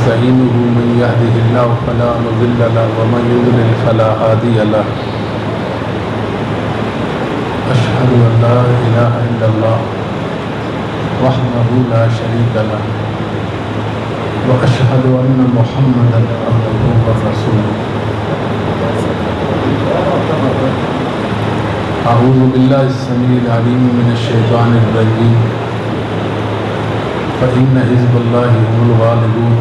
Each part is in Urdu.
ونستعينه من يهده الله فلا مضل له ومن يضلل فلا هادي له أشهد أن لا إله إلا الله وحده لا شريك له وأشهد أن محمدا عبده ورسوله أعوذ بالله السميع العليم من الشيطان الرجيم فإن حزب الله هم الغالبون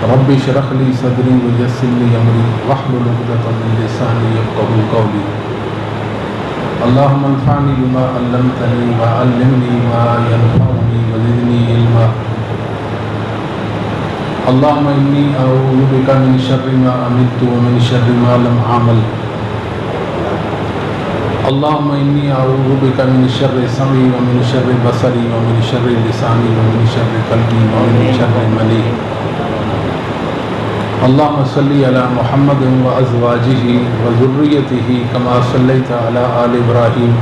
رب اشرح لي صدري ويسر لي أمري واحلل عقدة من لساني يفقهوا قولي اللهم انفعني بما علمتني وعلمني ما ينفعني وزدني علما اللهم إني أعوذ بك من شر ما عملت ومن شر ما لم أعمل اللهم إني أعوذ بك من شر سمعي ومن شر بصري ومن شر لساني ومن شر قلبي ومن شر مني اللهم صل على محمد وأزواجه وذريته كما صليت على آل إبراهيم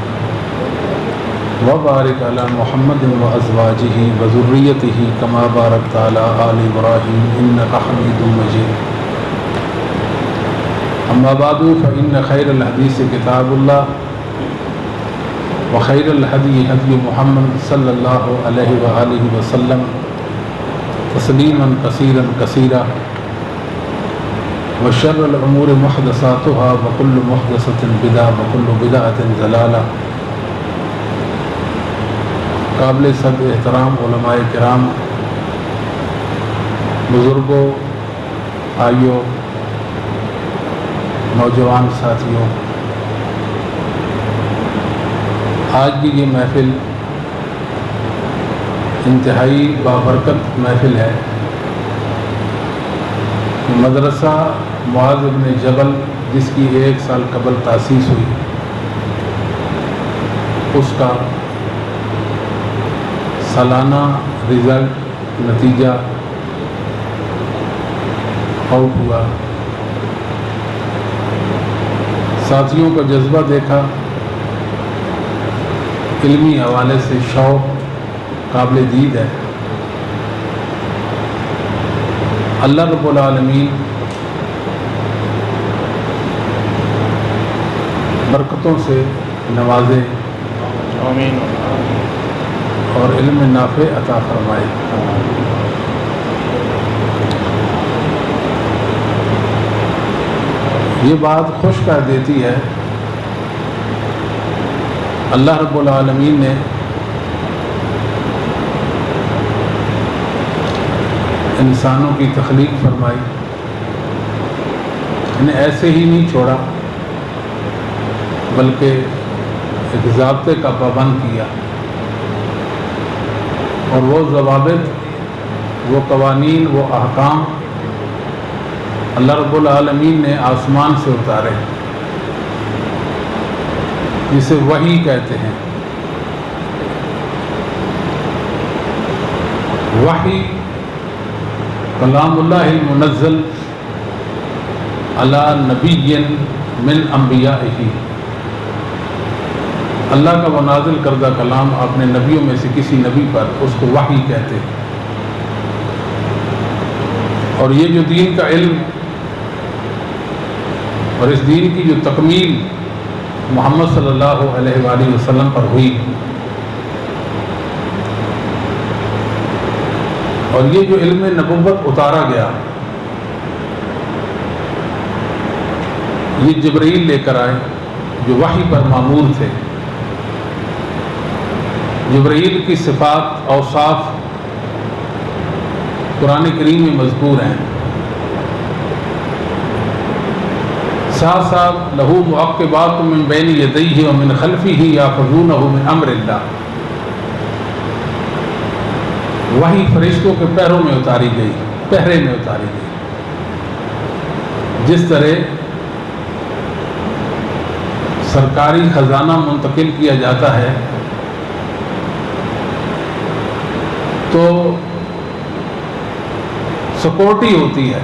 وبارك على محمد وأزواجه وذريته كما باركت على آل إبراهيم إنك حميد مجيد أما بعد فإن خير الحديث كتاب الله وخير الهدي هدي محمد صلى الله عليه وآله وسلم تسليما كثيرا كثيرا وشر الأمور محدثاتها وكل محدثة بدعة وكل بدعة ضلالة قابل سب احترام علماء کرام، بزرگوں، آئیوں، نوجوان ساتھیوں، آج کی یہ محفل انتہائی بابرکت محفل ہے۔ مدرسہ معاذ بن جبل جس کی 1 سال قبل تاسیس ہوئی، اس کا سالانہ رزلٹ نتیجہ آؤٹ ہوا۔ ساتھیوں کا جذبہ دیکھا، علمی حوالے سے شوق قابل دید ہے۔ اللہ رب العالمین برکتوں سے نوازے، آمین، اور علم نافع عطا فرمائے۔ یہ بات خوش کر دیتی ہے، اللہ رب العالمین نے انسانوں کی تخلیق فرمائی، انہیں ایسے ہی نہیں چھوڑا بلکہ ایک ضابطے کا پابند کیا، اور وہ ضوابط، وہ قوانین، وہ احکام اللہ رب العالمین نے آسمان سے اتارے، جسے وحی کہتے ہیں۔ وحی کلام اللہ المنزل علی نبی من انبیائہ، اللہ کا وہ نازل کردہ کلام اپنے نبیوں میں سے کسی نبی پر، اس کو وحی کہتے ہیں۔ اور یہ جو دین کا علم اور اس دین کی جو تکمیل محمد صلی اللہ علیہ وآلہ وسلم پر ہوئی، اور یہ جو علم نبوت اتارا گیا، یہ جبرائیل لے کر آئے جو وحی پر مامور تھے۔ جبرائیل کی صفات، اوصاف قرآن کریم میں مذکور ہیں۔ ساتھ ساتھ لہو معقبات من بین یدیہ ومن خلفہ یحفظونہ من امر اللہ، وحی فرشتوں کے پیروں میں اتاری گئی، پہرے میں اتاری گئی۔ جس طرح سرکاری خزانہ منتقل کیا جاتا ہے تو سیکورٹی ہوتی ہے،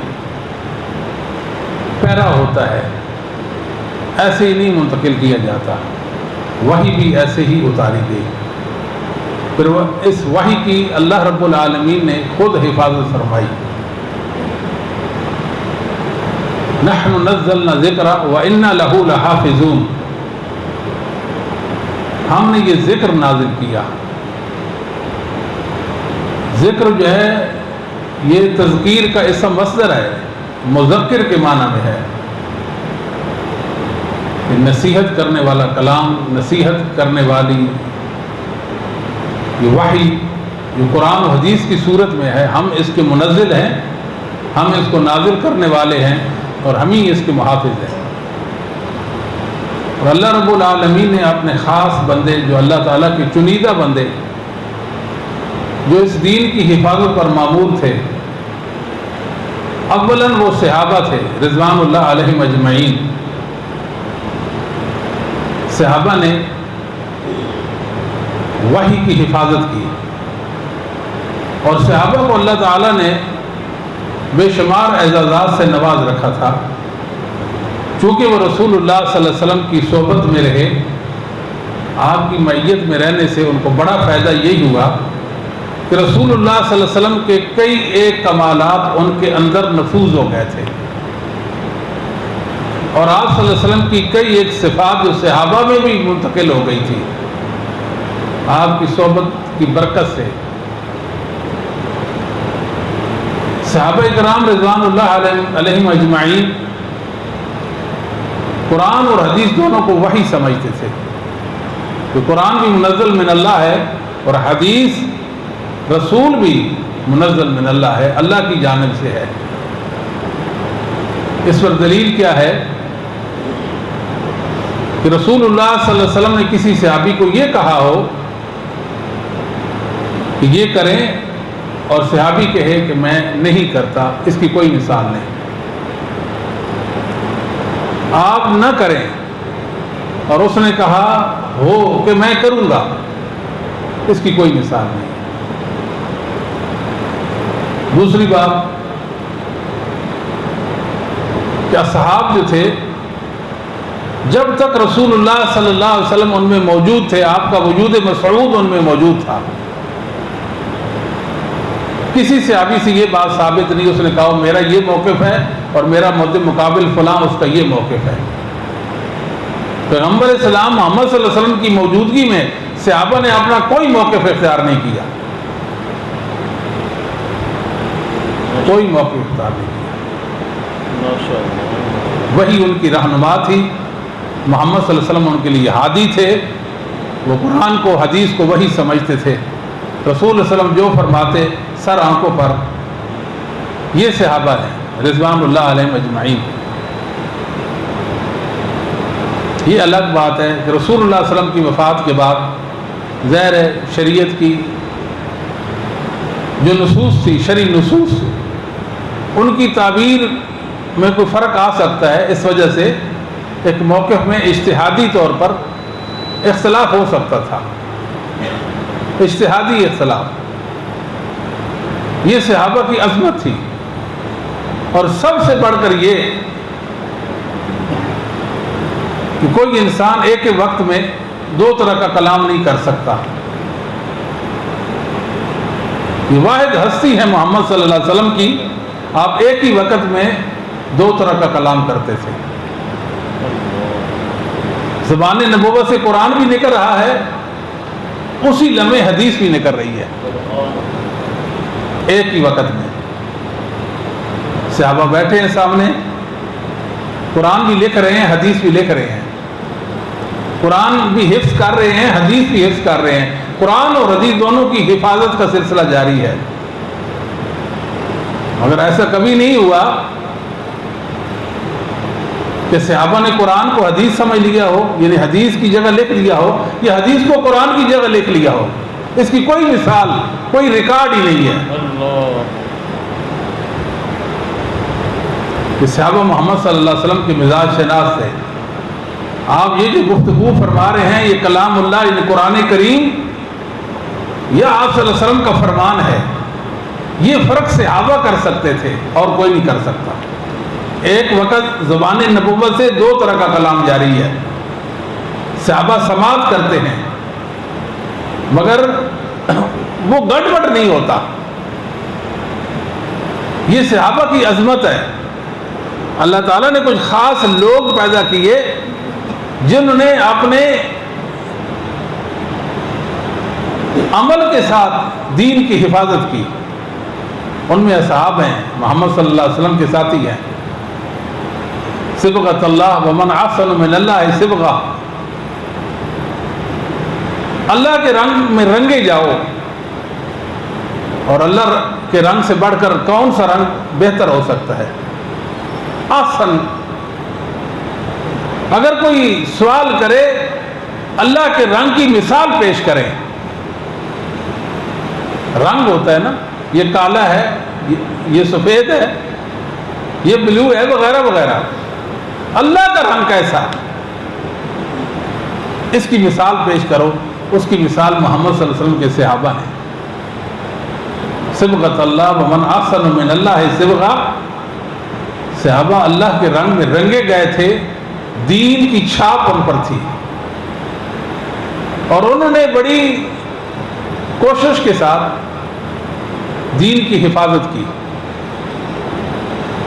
پہرا ہوتا ہے، ایسے ہی نہیں منتقل کیا جاتا، وحی بھی ایسے ہی اتاری گئی۔ پھر اس وحی کی اللہ رب العالمین نے خود حفاظت فرمائی. نحن نزلنا ذکر وإنا لہ لحافظون. ہم نے یہ ذکر نازل کیا. ذکر جو ہے یہ تذکیر کا اسم مصدر ہے، مذکر کے معنی میں ہے کہ نصیحت کرنے والا کلام، نصیحت کرنے والی یہ وحی جو قرآن و حدیث کی صورت میں ہے. ہم اس کے منزل ہیں، ہم اس کو نازل کرنے والے ہیں اور ہم ہی اس کے محافظ ہیں. اور اللہ رب العالمین نے اپنے خاص بندے جو اللہ تعالیٰ کے چنیدہ بندے جو اس دین کی حفاظت پر مامور تھے، اولاً وہ صحابہ تھے رضوان اللہ علیہم اجمعین. صحابہ نے وحی کی حفاظت کی اور صحابہ کو اللہ تعالیٰ نے بے شمار اعزازات سے نواز رکھا تھا. چونکہ وہ رسول اللہ صلی اللہ علیہ وسلم کی صحبت میں رہے، آپ کی معیت میں رہنے سے ان کو بڑا فائدہ یہی ہوا کہ رسول اللہ صلی اللہ علیہ وسلم کے کئی ایک کمالات ان کے اندر نفوذ ہو گئے تھے، اور آپ صلی اللہ علیہ وسلم کی کئی ایک صفات جو صحابہ میں بھی منتقل ہو گئی تھی آپ کی صحبت کی برکت سے. صحابہ کرام رضوان اللہ علیہم اجمعین قرآن اور حدیث دونوں کو وحی سمجھتے تھے کہ قرآن بھی منزل من اللہ ہے اور حدیث رسول بھی منزل من اللہ ہے، اللہ کی جانب سے ہے. اس پر دلیل کیا ہے کہ رسول اللہ صلی اللہ علیہ وسلم نے کسی صحابی کو یہ کہا ہو کہ یہ کریں اور صحابی کہے کہ میں نہیں کرتا، اس کی کوئی مثال نہیں. آپ نہ کریں اور اس نے کہا ہو کہ میں کروں گا، اس کی کوئی مثال نہیں. دوسری بات کہ اصحاب جو تھے جب تک رسول اللہ صلی اللہ علیہ وسلم ان میں موجود تھے، آپ کا وجود مسعود ان میں موجود تھا. کسی صحابی سے یہ بات ثابت نہیں اس نے کہا میرا یہ موقف ہے اور میرا مقابل فلاں اس کا یہ موقف ہے. پیغمبر اسلام محمد صلی اللہ علیہ وسلم کی موجودگی میں صحابہ نے اپنا کوئی موقف اختیار نہیں کیا، کوئی موقف اختیار نہیں کیا. وہی ان کی رہنما تھی، محمد صلی اللہ علیہ وسلم ان کے لیے ہادی تھے. وہ قرآن کو حدیث کو وہی سمجھتے تھے. رسول اللہ علیہ وسلم جو فرماتے سر آنکھوں پر. یہ صحابہ ہیں رضوان اللہ علیہم اجمعین. یہ الگ بات ہے کہ رسول اللہ صلی اللہ علیہ وسلم کی وفات کے بعد ظاہر ہے شریعت کی جو نصوص تھی، شرعی نصوص، ان کی تعبیر میں کوئی فرق آ سکتا ہے. اس وجہ سے ایک موقف میں اجتہادی طور پر اختلاف ہو سکتا تھا، اجتہادی اختلاف. یہ صحابہ کی عظمت تھی اور سب سے بڑھ کر یہ کہ کوئی انسان ایک ہی وقت میں دو طرح کا کلام نہیں کر سکتا. یہ واحد ہستی ہے محمد صلی اللہ علیہ وسلم کی، آپ ایک ہی وقت میں دو طرح کا کلام کرتے تھے. زبان نبوت سے قرآن بھی نکل رہا ہے، اسی لمحے حدیث بھی نکل رہی ہے ایک ہی وقت میں. صحابہ بیٹھے ہیں سامنے، قرآن بھی لکھ رہے ہیں، حدیث بھی لکھ رہے ہیں. قرآن بھی حفظ کر رہے ہیں، حدیث بھی حفظ کر رہے ہیں. قرآن اور حدیث دونوں کی حفاظت کا سلسلہ جاری ہے. مگر ایسا کبھی نہیں ہوا کہ صحابہ نے قرآن کو حدیث سمجھ لیا ہو، یعنی حدیث کی جگہ لکھ لیا ہو، یا حدیث کو قرآن کی جگہ لکھ لیا ہو. اس کی کوئی مثال، کوئی ریکارڈ ہی نہیں ہے کہ صحابہ محمد صلی اللہ علیہ وسلم کے مزاج شناس سے آپ یہ جو گفتگو فرما رہے ہیں یہ کلام اللہ یعنی قرآن کریم یا آپ صلی اللہ علیہ وسلم کا فرمان ہے. یہ فرق صحابہ کر سکتے تھے اور کوئی نہیں کر سکتا. ایک وقت زبان نبوت سے دو طرح کا کلام جاری ہے. صحابہ سماعت کرتے ہیں مگر وہ گڑبڑ نہیں ہوتا. یہ صحابہ کی عظمت ہے. اللہ تعالیٰ نے کچھ خاص لوگ پیدا کیے جنہوں نے اپنے عمل کے ساتھ دین کی حفاظت کی. ان میں اصحاب ہیں، محمد صلی اللہ علیہ وسلم کے ساتھی ہیں. صبغۃ اللہ ومن احسن من اللہ صبغہ. اللہ کے رنگ میں رنگے جاؤ، اور اللہ کے رنگ سے بڑھ کر کون سا رنگ بہتر ہو سکتا ہے؟ احسن. اگر کوئی سوال کرے اللہ کے رنگ کی مثال پیش کریں. رنگ ہوتا ہے نا، یہ کالا ہے، یہ سفید ہے، یہ بلو ہے، وغیرہ وغیرہ. اللہ کا رنگ کیسا، اس کی مثال پیش کرو. اس کی مثال محمد صلی اللہ علیہ وسلم کے صحابہ ہیں. صبغۃ اللہ ومن احسن من اللہ صبغہ. صحابہ اللہ کے رنگ میں رنگے گئے تھے، دین کی چھاپ ان پر تھی، اور انہوں نے بڑی کوشش کے ساتھ دین کی حفاظت کی،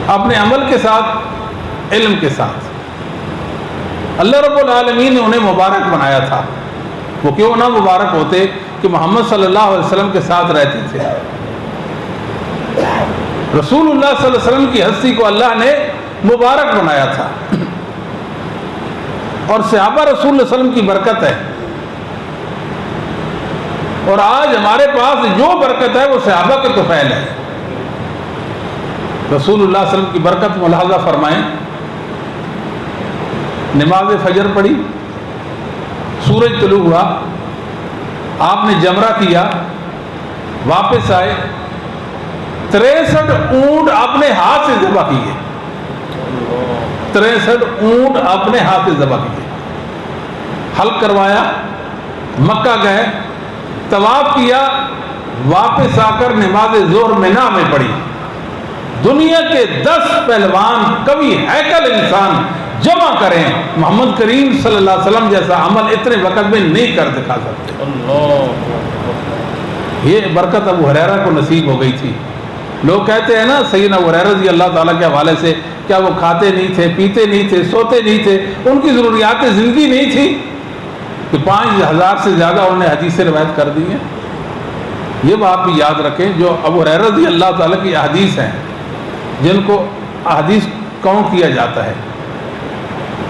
اپنے عمل کے ساتھ، علم کے ساتھ. اللہ رب العالمین نے انہیں مبارک بنایا تھا. وہ کیوں نہ مبارک ہوتے کہ محمد صلی اللہ علیہ وسلم کے ساتھ رہتے تھے. رسول اللہ صلی اللہ علیہ وسلم کی ہستی کو اللہ نے مبارک بنایا تھا، اور صحابہ رسول اللہ علیہ وسلم کی برکت ہے. اور آج ہمارے پاس جو برکت ہے وہ صحابہ کے طفیل ہے. رسول اللہ صلی اللہ علیہ وسلم کی برکت ملاحظہ فرمائیں. نماز فجر پڑھی، سورج طلوع ہوا، آپ نے جمرہ کیا، واپس آئے، 63 اونٹ اپنے ہاتھ سے ذبح کیے. 63 اونٹ اپنے ہاتھ سے ذبح کیے، حلق کروایا، مکہ گئے، طواف کیا، واپس آ کر نماز ظہر منا میں پڑھی. دنیا کے 10 پہلوان کبھی ہیکل انسان جمع کریں، محمد کریم صلی اللہ علیہ وسلم جیسا عمل اتنے وقت میں نہیں کر دکھا سکتے. یہ برکت ابو ہریرہ کو نصیب ہو گئی تھی. لوگ کہتے ہیں نا سیدنا ابو ہریرہ رضی اللہ تعالیٰ کے حوالے سے، کیا وہ کھاتے نہیں تھے، پیتے نہیں تھے، سوتے نہیں تھے، ان کی ضروریات زندگی نہیں تھی کہ 5000 سے زیادہ انہوں نے حدیثیں روایت کر دی ہیں. یہ بات بھی یاد رکھیں، جو ابو ہریرہ رضی اللہ تعالیٰ کی احادیث ہیں، جن کو احادیث کاؤنٹ کیا جاتا ہے،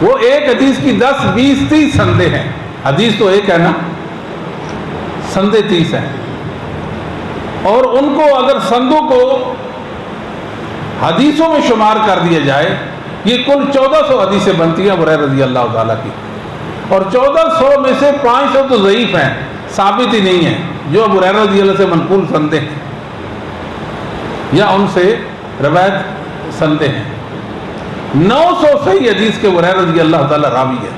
وہ ایک حدیث کی 10 20 30 سندیں ہیں. حدیث تو ایک ہے نا، سندیں 30 ہیں. اور ان کو اگر سندوں کو حدیثوں میں شمار کر دیا جائے، یہ کل 1400 حدیثیں بنتی ہیں ابو ہریرہ رضی اللہ تعالیٰ کی. اور 1400 میں سے 500 تو ضعیف ہیں، ثابت ہی نہیں ہیں، جو ابو ہریرہ رضی اللہ سے منقول سندیں ہیں یا ان سے روایت سندیں ہیں. 900 صحیح حدیث کے ابو ہریرہ رضی اللہ تعالیٰ راوی ہے.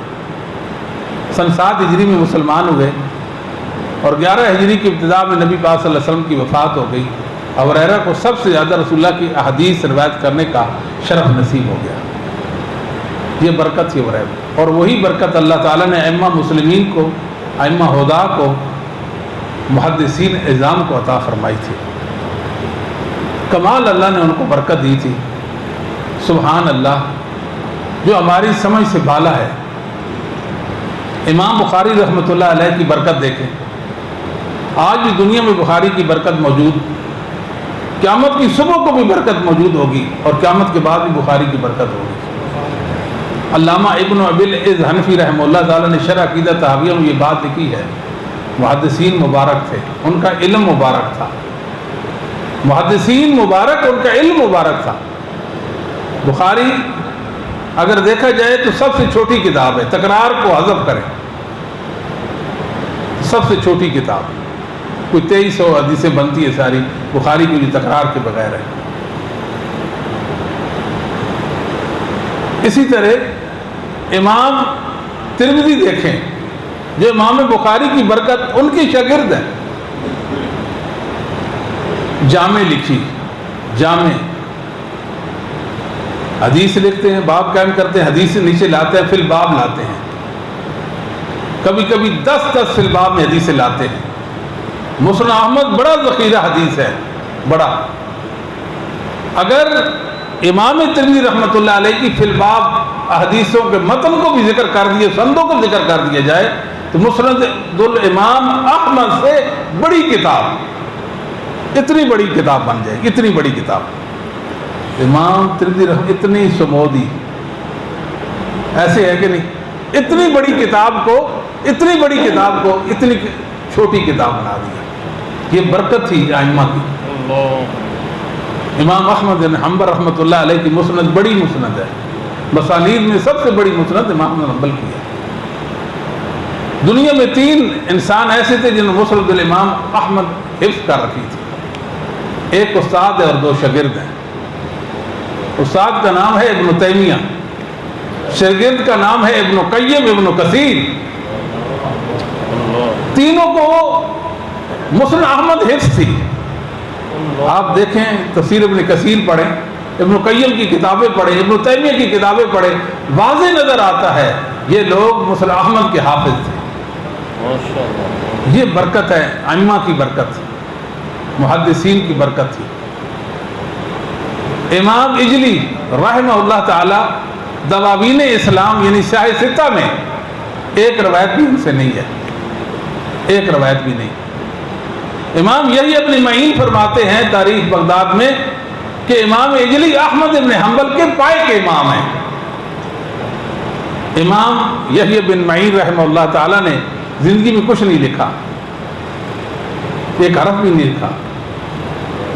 سن 7 ہجری میں مسلمان ہوئے، اور 11 ہجری کی ابتدا میں نبی پاک صلی اللہ علیہ وسلم کی وفات ہو گئی. ابو ہریرہ کو سب سے زیادہ رسول اللہ کی احادیث روایت کرنے کا شرف نصیب ہو گیا. یہ برکت تھی ابو ہریرہ. اور وہی برکت اللہ تعالیٰ نے ائمہ مسلمین کو، ائمہ ہدیٰ کو، محدثین اعظام کو عطا فرمائی تھی. کمال اللہ نے ان کو برکت دی تھی. سبحان اللہ، جو ہماری سمجھ سے بالا ہے. امام بخاری رحمۃ اللہ علیہ کی برکت دیکھیں. آج بھی دنیا میں بخاری کی برکت موجود، قیامت کی صبح کو بھی برکت موجود ہوگی، اور قیامت کے بعد بھی بخاری کی برکت ہوگی. علامہ ابن ابی العز حنفی رحمہ اللہ تعالیٰ نے شرح عقیدہ طحاویہ میں یہ بات لکھی ہے. محدثین مبارک تھے، ان کا علم مبارک تھا. محدثین مبارک، ان کا علم مبارک تھا. بخاری اگر دیکھا جائے تو سب سے چھوٹی کتاب ہے، تکرار کو حذف کریں، سب سے چھوٹی کتاب. کوئی 2300 حدیثیں بنتی ہے ساری، بخاری کی بھی تکرار کے بغیر ہے. اسی طرح امام ترمذی دیکھیں، جو امام بخاری کی برکت ان کی شاگرد ہے. جامع لکھی، جامع حدیث لکھتے ہیں، باب قائم کرتے ہیں، حدیث سے نیچے لاتے ہیں، فی الباب لاتے ہیں. کبھی کبھی 10 فی الباب میں حدیثیں لاتے ہیں. مسند احمد بڑا ذخیرہ حدیث ہے، بڑا۔ اگر امام ترمذی رحمۃ اللہ علیہ کی فی الباب احادیثوں کے متن کو بھی ذکر کر دیے، سندوں کو ذکر کر دیا جائے تو مسند الامام احمد سے بڑی کتاب، اتنی بڑی کتاب بن جائے، اتنی بڑی کتاب۔ امام ترمذی اتنی سمودی، ایسے ہے کہ نہیں؟ اتنی بڑی کتاب کو اتنی چھوٹی کتاب بنا دیا۔ یہ برکت تھی ائمہ کی۔ امام احمد بن حنبل رحمۃ اللہ علیہ کی مسند بڑی مسند ہے، مسانید میں سب سے بڑی مسند امام بن حنبل کی ہے۔ دنیا میں 3 انسان ایسے تھے جنہوں نے مسند الامام احمد حفظ کر رکھی تھی، ایک استاد ہے اور 2 شاگرد ہیں۔ استاد کا نام ہے ابن تیمیہ، شاگرد کا نام ہے ابن قیم ابن کثیر۔ تینوں کو مسند احمد حفظ تھی۔ آپ دیکھیں تفسیر ابن کثیر پڑھیں، ابن قیم کی کتابیں پڑھیں، ابن تیمیہ کی کتابیں پڑھیں، واضح نظر آتا ہے یہ لوگ مسند احمد کے حافظ تھے۔ یہ برکت ہے، ائمہ کی برکت، محدثین کی برکت تھی۔ امام اجلی رحمہ اللہ تعالی دواوین اسلام یعنی شاہ ستہ میں ایک روایت بھی ان سے نہیں ہے، ایک روایت بھی نہیں۔ امام یحییٰ ابن معین فرماتے ہیں تاریخ بغداد میں کہ امام اجلی احمد ابن حنبل کے پائے کے امام ہیں۔ امام یحییٰ بن معین رحمہ اللہ تعالی نے زندگی میں کچھ نہیں لکھا، ایک حرف بھی نہیں لکھا۔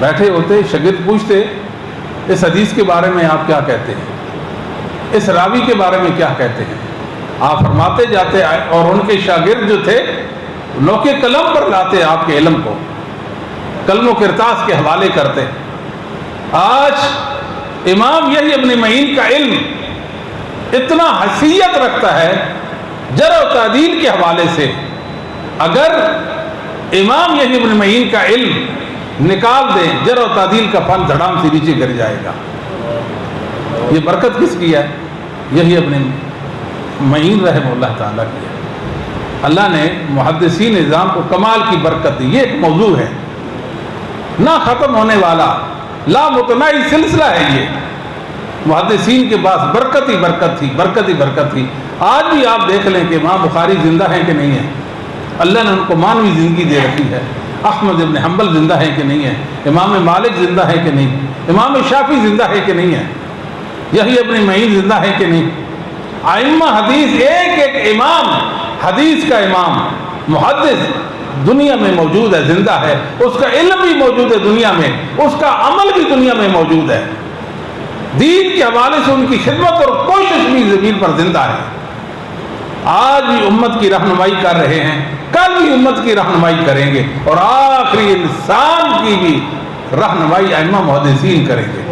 بیٹھے ہوتے، شاگرد پوچھتے اس حدیث کے بارے میں آپ کیا کہتے ہیں، اس راوی کے بارے میں کیا کہتے ہیں، آپ فرماتے جاتے، اور ان کے شاگرد جو تھے نوکے قلم پر لاتے آپ کے علم کو، قلم و کرتاس کے حوالے کرتے۔ آج امام یحییٰ ابن معین کا علم اتنا حیثیت رکھتا ہے جرح و تعدیل کے حوالے سے، اگر امام یحییٰ ابن معین کا علم نکال دیں جرح و تعدیل کا فن دھڑام سے نیچے گر جائے گا۔ یہ برکت کس کی ہے؟ یحییٰ ابن معین رحمہ اللہ تعالیٰ کی ہے۔ اللہ نے محدثین نظام کو کمال کی برکت دی۔ یہ ایک موضوع ہے نہ ختم ہونے والا، لا متناہی سلسلہ ہے۔ یہ محدثین کے پاس برکت ہی برکت تھی، برکت ہی برکت تھی۔ آج بھی آپ دیکھ لیں کہ امام بخاری زندہ ہیں کہ نہیں ہیں، اللہ نے ان کو مانوی زندگی دے رکھی ہے۔ احمد ابن حنبل زندہ ہیں کہ نہیں ہیں، امام مالک زندہ ہے کہ نہیں، امام شافعی زندہ ہے کہ نہیں ہے، یحییٰ ابن معین زندہ ہے کہ نہیں۔ ائمہ حدیث، ایک ایک امام حدیث کا امام محدث دنیا میں موجود ہے، زندہ ہے، اس کا علم بھی موجود ہے دنیا میں، اس کا عمل بھی دنیا میں موجود ہے، دین کے حوالے سے ان کی خدمت اور کوشش بھی زمین پر زندہ ہے۔ آج بھی امت کی رہنمائی کر رہے ہیں، کل بھی امت کی رہنمائی کریں گے، اور آخری انسان کی بھی رہنمائی ائمہ محدثین کریں گے۔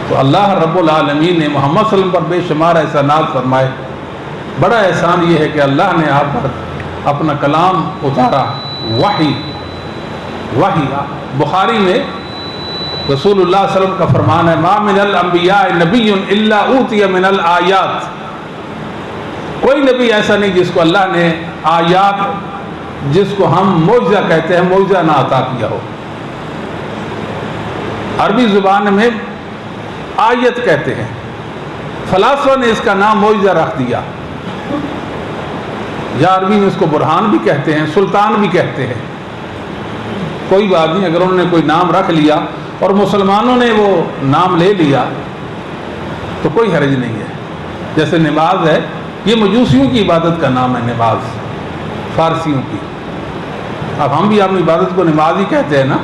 تو اللہ رب العالمین نے محمد صلی اللہ علیہ وسلم پر بے شمار احسانات فرمائے۔ بڑا احسان یہ ہے کہ اللہ نے آپ پر اپنا کلام اتارا، وحی۔ بخاری میں رسول اللہ صلی اللہ علیہ وسلم کا فرمان ہے، ما من الانبیاء نبی الا اوتی من الآیات۔ کوئی نبی ایسا نہیں جس کو اللہ نے آیات، جس کو ہم معجزہ کہتے ہیں، معجزہ نہ عطا کیا ہو۔ عربی زبان میں آیت کہتے ہیں، فلاسفہ نے اس کا نام معجزہ رکھ دیا، یا عربی میں اس کو برہان بھی کہتے ہیں، سلطان بھی کہتے ہیں۔ کوئی بات نہیں، اگر انہوں نے کوئی نام رکھ لیا اور مسلمانوں نے وہ نام لے لیا تو کوئی حرج نہیں ہے۔ جیسے نماز ہے، یہ مجوسیوں کی عبادت کا نام ہے نماز، فارسیوں کی۔ اب ہم بھی اپنی عبادت کو نماز ہی کہتے ہیں نا،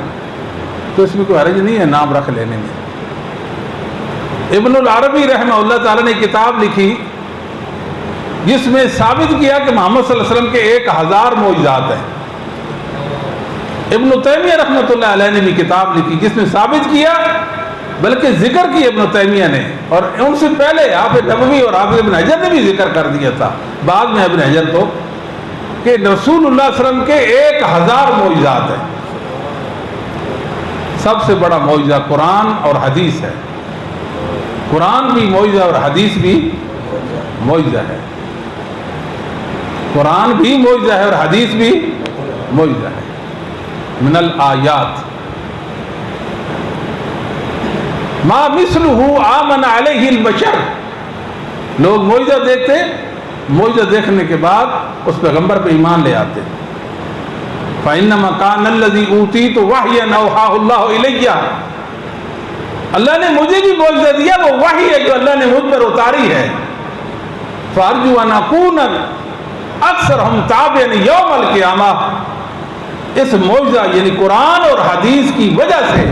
تو اس میں کوئی حرج نہیں ہے نام رکھ لینے میں۔ ابن العربی رحمہ اللہ تعالیٰ نے کتاب لکھی جس میں ثابت کیا کہ محمد صلی اللہ علیہ وسلم کے 1000 معجزات ہیں۔ ابن تیمیہ رحمۃ اللہ علیہ نے بھی کتاب لکھی جس میں ثابت کیا، بلکہ ذکر کی ابن تیمیہ نے، اور ان سے پہلے حافظ نووی اور حافظ ابن حجر نے بھی ذکر کر دیا تھا، بعد میں ابن حجر تو، کہ رسول اللہ صلی اللہ علیہ وسلم کے 1000 معجزات ہیں۔ سب سے بڑا معجزہ قرآن اور حدیث ہے۔ قرآن بھی معجزہ اور حدیث بھی معجزہ ہے۔ قرآن بھی معجزہ ہے اور حدیث بھی معجزہ ہے، من الآیات ما مثلہ آمن علیہ البشر. لوگ معجزہ دیکھتے، معجزہ دیکھنے کے بعد اس پیغمبر پہ ایمان لے آتے. فإنما كان الذي أوتيت وحيا أوحاه الله إلي، اللہ نے مجھے بھی معجزہ دیا، وہ وحی ہے جو اللہ نے مجھ پر اتاری ہے. فأرجو أن أكون أكثرهم تابعا يوم القیامہ. اس معجزہ یعنی قرآن اور حدیث کی وجہ سے